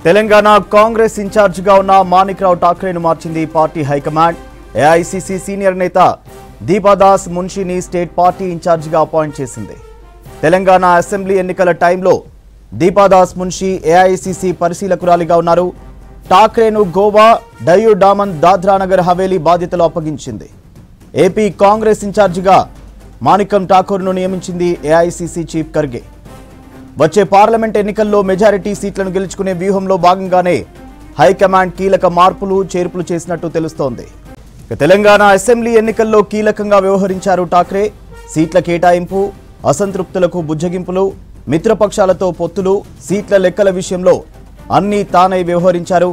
తెలంగాణ కాంగ్రెస్ ఇన్ఛార్జిగా ఉన్న మాణిక్రావు ఠాక్రేను మార్చింది పార్టీ హైకమాండ్. ఏఐసీసీ సీనియర్ నేత దీపాదాస్ మున్షిని స్టేట్ పార్టీ ఇన్ఛార్జిగా అపాయింట్ చేసింది. తెలంగాణ అసెంబ్లీ ఎన్నికల టైంలో దీపాదాస్ మున్షి ఏఐసీసీ పరిశీలకురాలిగా ఉన్నారు. ఠాక్రేను గోవా, డయ్యూ డామన్, దాద్రా నగర్ హవేలీ బాధ్యతలు అప్పగించింది. ఏపీ కాంగ్రెస్ ఇన్ఛార్జిగా మాణిక్యం ఠాకూర్ను నియమించింది ఏఐసీసీ చీఫ్ ఖర్గే. వచ్చే పార్లమెంట్ ఎన్నికల్లో మెజారిటీ సీట్లను గెలుచుకునే వ్యూహంలో భాగంగానే హైకమాండ్ కీలక మార్పులు చేర్పులు చేసినట్టు తెలుస్తోంది. తెలంగాణ అసెంబ్లీ ఎన్నికల్లో కీలకంగా వ్యవహరించారు ఠాక్రే. సీట్ల కేటాయింపు, అసంతృప్తులకు బుజ్జగింపులు, మిత్రపక్షాలతో పొత్తులు, సీట్ల లెక్కల విషయంలో అన్నీ తానై వ్యవహరించారు.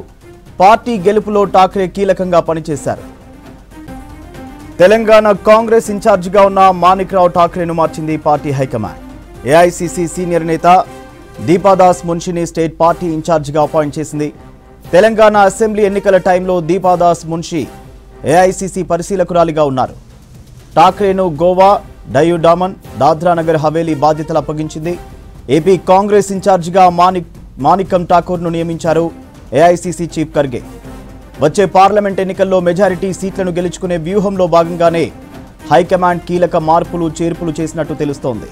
పార్టీ గెలుపులో ఠాక్రే కీలకంగా పనిచేశారు. తెలంగాణ కాంగ్రెస్ ఇన్ఛార్జిగా ఉన్న మాణిక్రావు ఠాక్రేను మార్చింది పార్టీ హైకమాండ్. ఏఐసీసీ సీనియర్ నేత దీపాదాస్ మున్షిని స్టేట్ పార్టీ ఇన్ఛార్జిగా అపాయింట్ చేసింది. తెలంగాణ అసెంబ్లీ ఎన్నికల టైంలో దీపాదాస్ మున్షి ఏఐసీసీ పరిశీలకురాలిగా ఉన్నారు. ఠాక్రేను గోవా, డయ్యూ డామన్, దాద్రా నగర్ హవేలీ బాధ్యతలు అప్పగించింది. ఏపీ కాంగ్రెస్ ఇన్ఛార్జిగా మాణిక్యం ఠాకూర్ను నియమించారు ఏఐసీసీ చీఫ్ ఖర్గే. వచ్చే పార్లమెంట్ ఎన్నికల్లో మెజారిటీ సీట్లను గెలుచుకునే వ్యూహంలో భాగంగానే హైకమాండ్ కీలక మార్పులు చేర్పులు చేసినట్టు తెలుస్తోంది.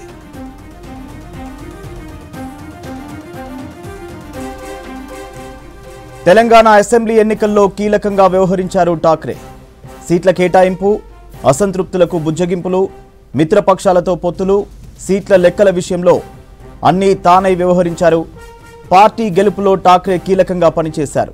తెలంగాణ అసెంబ్లీ ఎన్నికల్లో కీలకంగా వ్యవహరించారు ఠాక్రే. సీట్ల కేటాయింపు, అసంతృప్తులకు బుజ్జగింపులు, మిత్రపక్షాలతో పొత్తులు, సీట్ల లెక్కల విషయంలో అన్నీ తానై వ్యవహరించారు. పార్టీ గెలుపులో ఠాక్రే కీలకంగా పనిచేశారు.